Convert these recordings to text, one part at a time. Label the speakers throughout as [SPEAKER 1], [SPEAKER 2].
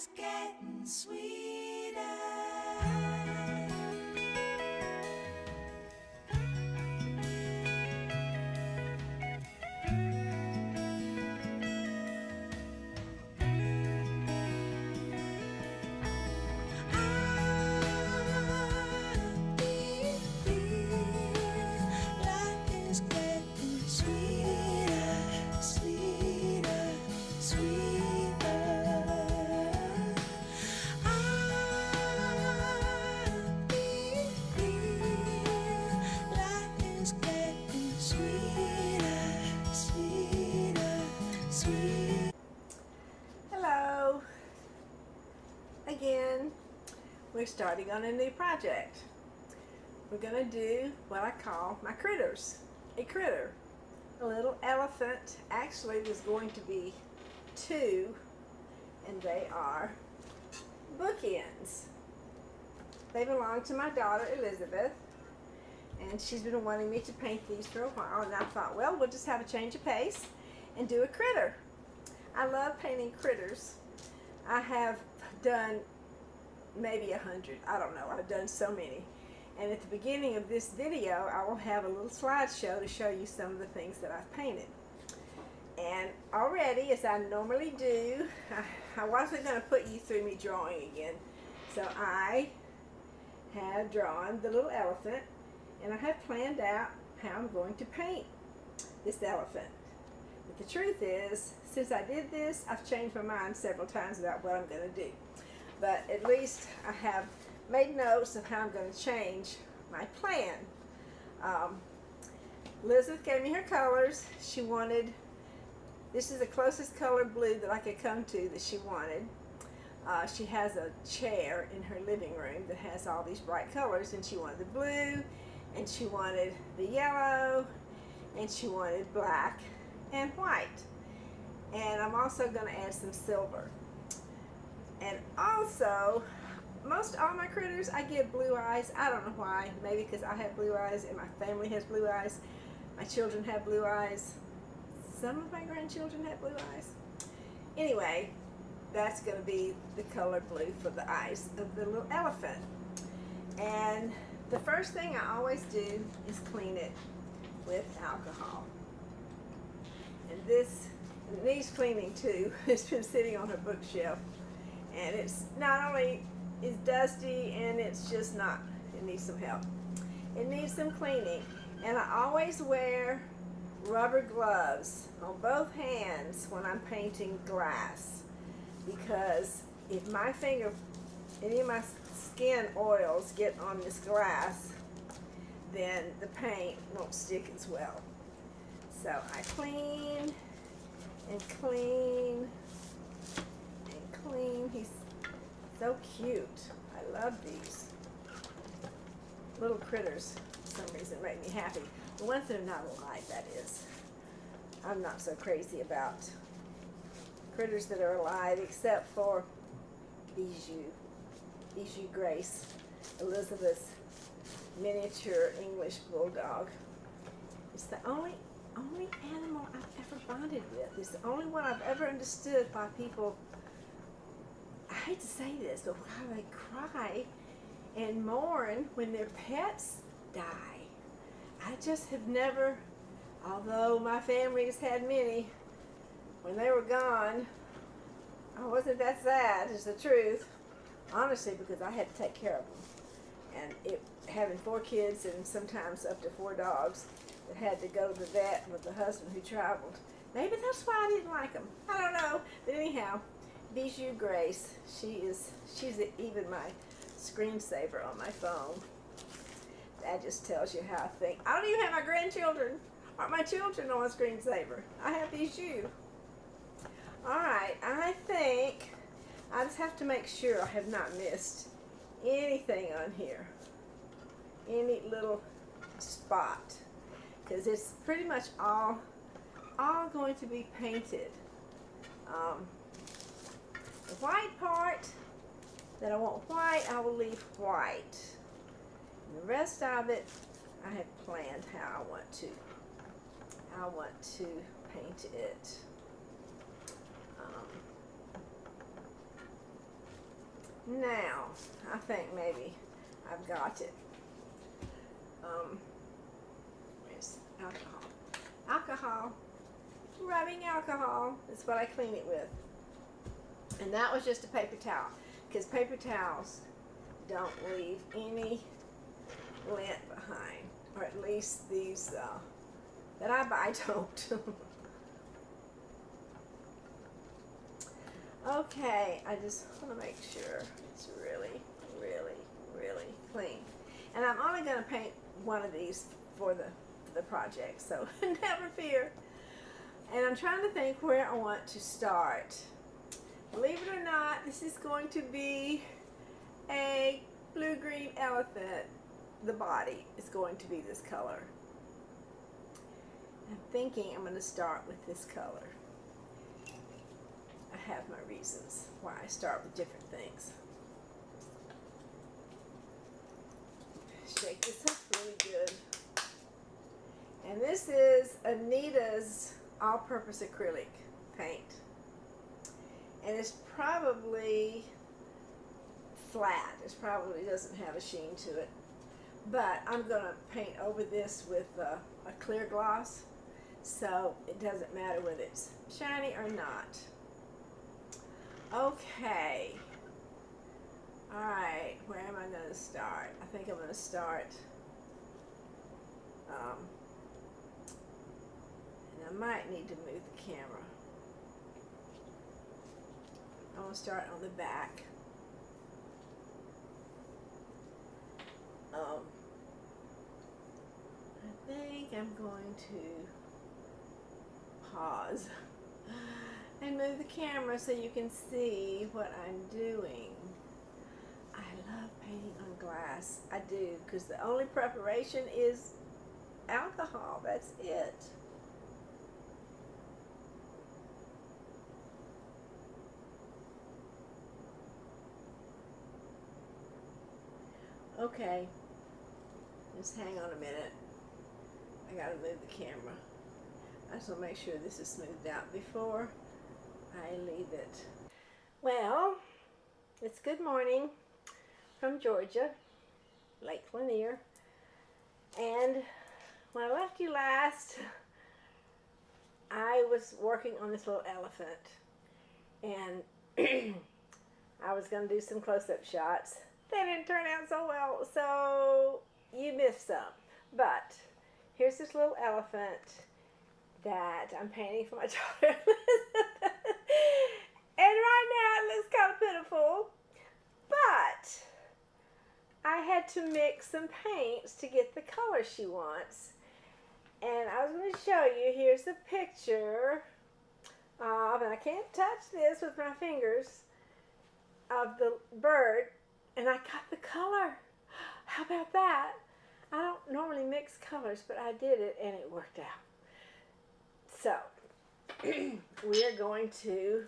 [SPEAKER 1] is getting sweeter.
[SPEAKER 2] Hello again. We're starting on a new project. We're going to do what I call my critters. A critter. A little elephant. Actually, there's going to be two, and they are bookends. They belong to my daughter Elizabeth, and she's been wanting me to paint these for a while, and I thought, well, we'll just have a change of pace and do a critter. I love painting critters. I have done maybe 100. I don't know. I've done so many. And at the beginning of this video, I will have a little slideshow to show you some of the things that I've painted. And already, as I normally do, I wasn't going to put you through me drawing again. So I have drawn the little elephant, and I have planned out how I'm going to paint this elephant. But the truth is, since I did this, I've changed my mind several times about what I'm going to do. But at least I have made notes of how I'm going to change my plan. Elizabeth gave me her colors. She wanted, this is the closest color blue that I could come to that she wanted. She has a chair in her living room that has all these bright colors, and she wanted the blue, and she wanted the yellow, and she wanted black and white. And I'm also going to add some silver. And also, most all my critters, I give blue eyes. I don't know why. Maybe because I have blue eyes and my family has blue eyes. My children have blue eyes. Some of my grandchildren have blue eyes. Anyway, that's going to be the color blue for the eyes of the little elephant. And the first thing I always do is clean it with alcohol. And this needs cleaning too. It's been sitting on her bookshelf, and it's not only is dusty, and it's just not, it needs some help. It needs some cleaning. And I always wear rubber gloves on both hands when I'm painting glass, because if my finger, any of my skin oils get on this glass, then the paint won't stick as well. So I clean and clean and clean. He's so cute. I love these little critters. For some reason make me happy. The ones that are not alive, that is. I'm not so crazy about critters that are alive, except for Bijou Grace, Elizabeth's miniature English bulldog. It's the only animal I've ever bonded with. It's the only one I've ever understood why people, I hate to say this, but why they cry and mourn when their pets die. I just have never, although my family has had many, when they were gone, I wasn't that sad, is the truth. Honestly, because I had to take care of them. And having 4 kids and sometimes up to 4 dogs, that had to go to the vet with the husband who traveled. Maybe that's why I didn't like them. I don't know. But anyhow, Bijou Grace, she's even my screensaver on my phone. That just tells you how I think. I don't even have my grandchildren or my children on a screensaver. I have Bijou. Alright, I think I just have to make sure I have not missed anything on here. Any little spot. Because it's pretty much all going to be painted. The white part that I want white, I will leave white. And the rest of it, I have planned how I want to paint it. Now, I think maybe I've got it. Where's alcohol? Alcohol. Rubbing alcohol is what I clean it with. And that was just a paper towel, because paper towels don't leave any lint behind, or at least these that I buy don't. Okay, I just want to make sure it's really, really, really clean. And I'm only going to paint one of these for the project, so never fear. And I'm trying to think where I want to start. Believe it or not, this is going to be a blue-green elephant. The body is going to be this color. I'm thinking I'm going to start with this color. I have my reasons why I start with different things. Shake this up really good. And this is Anita's all-purpose acrylic paint. And it's probably flat. It probably doesn't have a sheen to it. But I'm going to paint over this with a clear gloss, so it doesn't matter whether it's shiny or not. Okay. Alright, where am I going to start? I think I'm going to start, and I might need to move the camera. I'm going to start on the back. I think I'm going to pause and move the camera so you can see what I'm doing. I love painting on glass. I do, because the only preparation is alcohol. That's it. Okay, just hang on a minute. I gotta move the camera. I just want to make sure this is smoothed out before I leave it. Well, it's good morning from Georgia, Lake Lanier. And when I left you last, I was working on this little elephant. And I was going to do some close-up shots. They didn't turn out so well, so you missed some. But here's this little elephant that I'm painting for my daughter. And right now it looks kind of pitiful. But I had to mix some paints to get the color she wants. And I was going to show you, here's a picture of, and I can't touch this with my fingers, of the bird. And I got the color. How about that? I don't normally mix colors, but I did it and it worked out. So, we are going to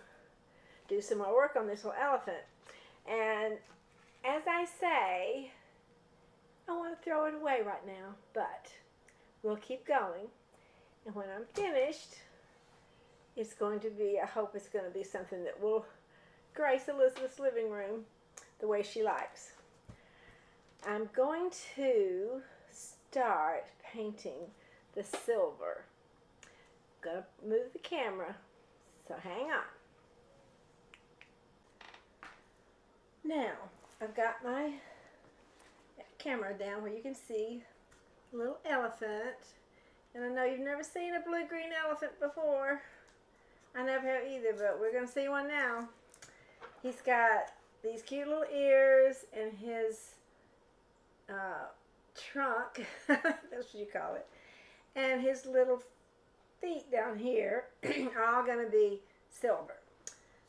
[SPEAKER 2] do some more work on this little elephant. And as I say, I want to throw it away right now, but we'll keep going. And when I'm finished, it's going to be, I hope it's going to be something that will grace Elizabeth's living room the way she likes. I'm going to start painting the silver. I'm going to move the camera, so hang on. Now, I've got my camera down where you can see a little elephant. And I know you've never seen a blue-green elephant before. I never have either, but we're going to see one now. He's got these cute little ears, and his trunk, that's what you call it, and his little feet down here are all going to be silver.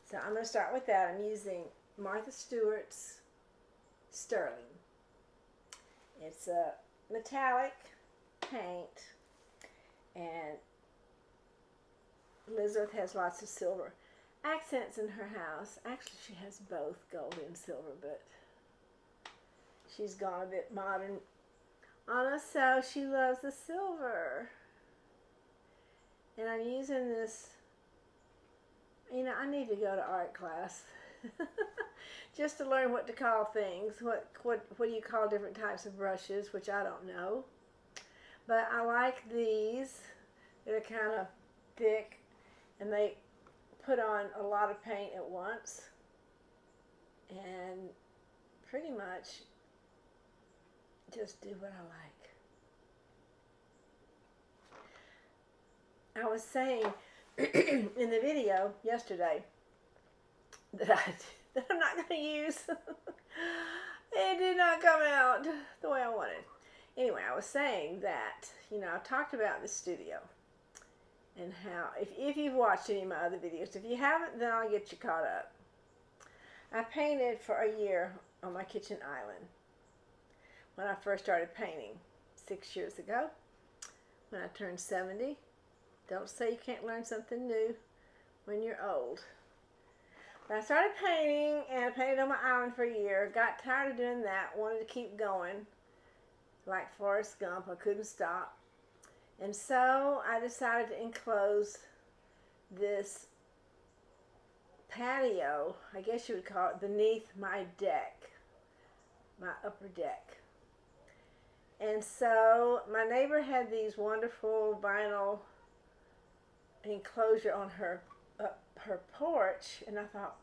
[SPEAKER 2] So I'm going to start with that. I'm using Martha Stewart's Sterling. It's a metallic paint, and Elizabeth has lots of silver accents in her house. Actually, she has both gold and silver, but she's gone a bit modern on us, so she loves the silver. And I'm using this, you know, I need to go to art class. just to learn what to call things. What do you call different types of brushes, which I don't know. But I like these. They're kind of thick, and they put on a lot of paint at once, and pretty much just do what I like. I was saying in the video yesterday that I'm not going to use. It did not come out the way I wanted. Anyway, I was saying that, I've talked about the studio and how, if you've watched any of my other videos, if you haven't, then I'll get you caught up. I painted for a year on my kitchen island when I first started painting 6 years ago, when I turned 70. Don't say you can't learn something new when you're old. But I started painting, and I painted on my island for a year. Got tired of doing that, wanted to keep going. Like Forrest Gump, I couldn't stop. And so I decided to enclose this patio, I guess you would call it, beneath my deck, my upper deck. And so my neighbor had these wonderful vinyl enclosure on her porch, and I thought,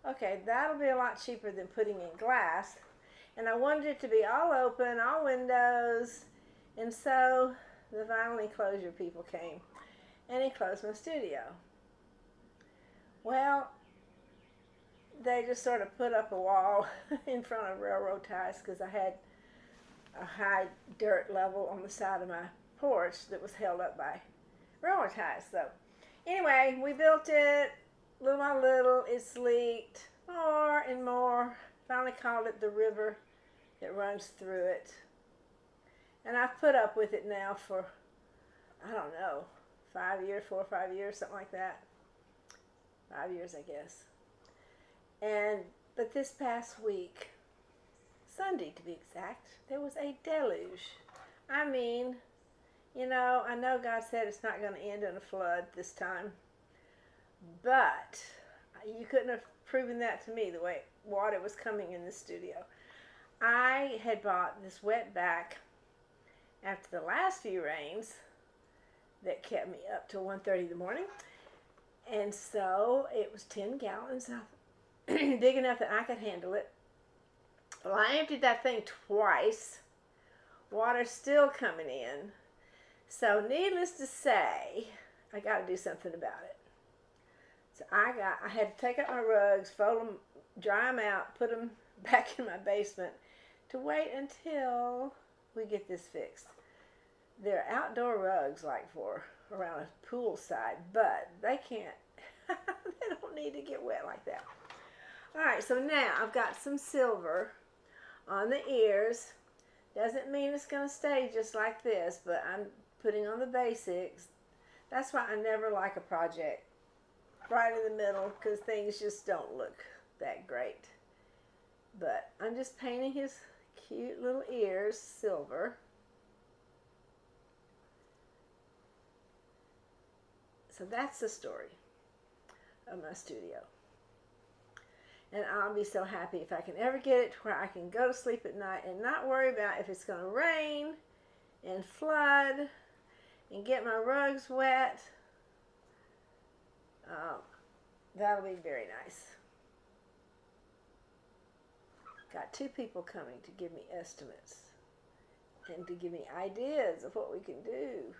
[SPEAKER 2] okay, that'll be a lot cheaper than putting in glass. And I wanted it to be all open, all windows, and so the vinyl enclosure people came and enclosed my studio. Well, they just sort of put up a wall in front of railroad ties because I had a high dirt level on the side of my porch that was held up by railroad ties. So anyway, we built it little by little. It's leaked more and more. Finally called it the river that runs through it. And I've put up with it now for, I don't know, 5 years, 4 or 5 years, something like that. 5 years, I guess. But this past week, Sunday to be exact, there was a deluge. I mean, I know God said it's not going to end in a flood this time, but you couldn't have proven that to me the way water was coming in the studio. I had bought this wetback after the last few rains that kept me up till 1:30 in the morning, and so it was 10 gallons, big enough that I could handle it. Well, I emptied that thing twice. Water's still coming in. So needless to say, I got to do something about it. So I had to take out my rugs, fold them, dry them out, put them back in my basement to wait until we get this fixed. They're outdoor rugs, like for around a pool side, but they can't, they don't need to get wet like that. All right, so now I've got some silver on the ears. Doesn't mean it's going to stay just like this, but I'm putting on the basics. That's why I never like a project right in the middle, because things just don't look that great. But I'm just painting his cute little ears silver. So that's the story of my studio. And I'll be so happy if I can ever get it to where I can go to sleep at night and not worry about if it's going to rain and flood and get my rugs wet. That'll be very nice. Got 2 people coming to give me estimates and to give me ideas of what we can do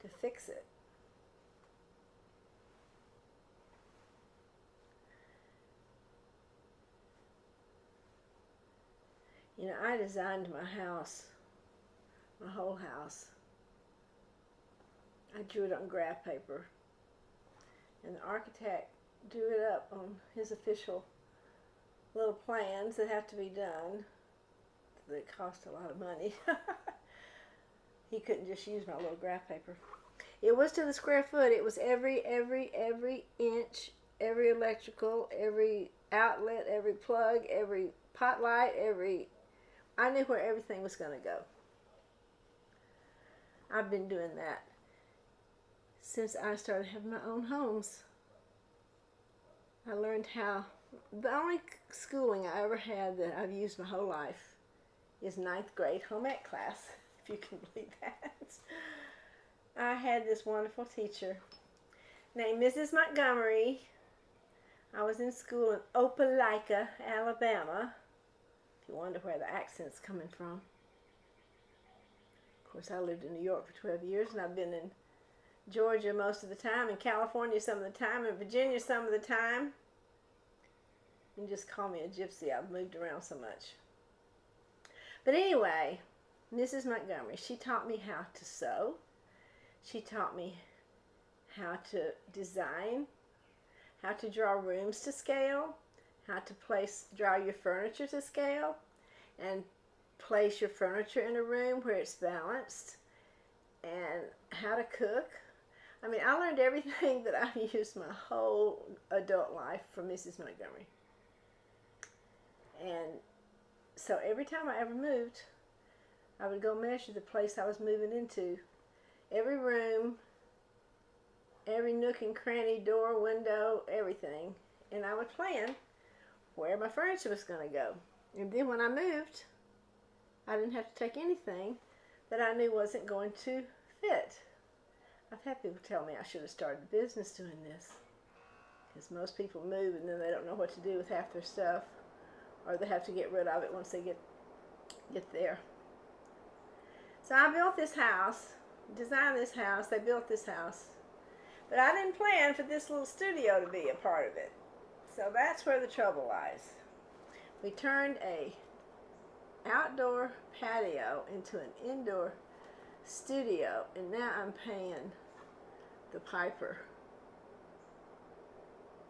[SPEAKER 2] to fix it. I designed my house, my whole house. I drew it on graph paper, and the architect drew it up on his official little plans that have to be done. They cost a lot of money. He couldn't just use my little graph paper. It was to the square foot. It was every inch, every electrical, every outlet, every plug, every pot light, I knew where everything was going to go. I've been doing that since I started having my own homes. I learned how, the only schooling I ever had that I've used my whole life is 9th grade home ec class, if you can believe that. I had this wonderful teacher named Mrs. Montgomery. I was in school in Opelika, Alabama, if you wonder where the accent's coming from. Of course, I lived in New York for 12 years, and I've been in Georgia most of the time, in California some of the time, in Virginia some of the time. You can just call me a gypsy. I've moved around so much. But anyway, Mrs. Montgomery, she taught me how to sew. She taught me how to design, how to draw rooms to scale, how to draw your furniture to scale, and place your furniture in a room where it's balanced, and how to cook. I mean, I learned everything that I've used my whole adult life from Mrs. Montgomery. And so every time I ever moved, I would go measure the place I was moving into. Every room, every nook and cranny, door, window, everything. And I would plan where my furniture was going to go. And then when I moved, I didn't have to take anything that I knew wasn't going to fit. I've had people tell me I should have started a business doing this, because most people move and then they don't know what to do with half their stuff, or they have to get rid of it once they get there. So I built this house, designed this house, they built this house, but I didn't plan for this little studio to be a part of it. So that's where the trouble lies. We turned a outdoor patio into an indoor studio, and now I'm paying the piper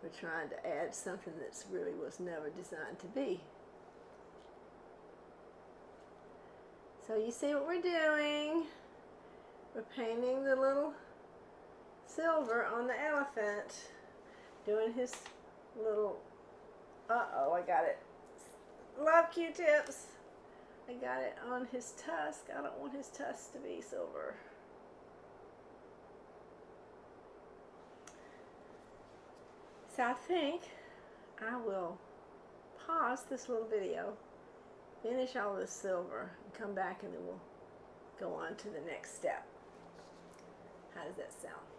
[SPEAKER 2] for trying to add something that really was never designed to be. So you see what we're doing? We're painting the little silver on the elephant, doing his little, uh-oh, I got it. Love Q-tips. I got it on his tusk. I don't want his tusk to be silver. So I think I will pause this little video, finish all this silver, and come back and then we'll go on to the next step. How does that sound?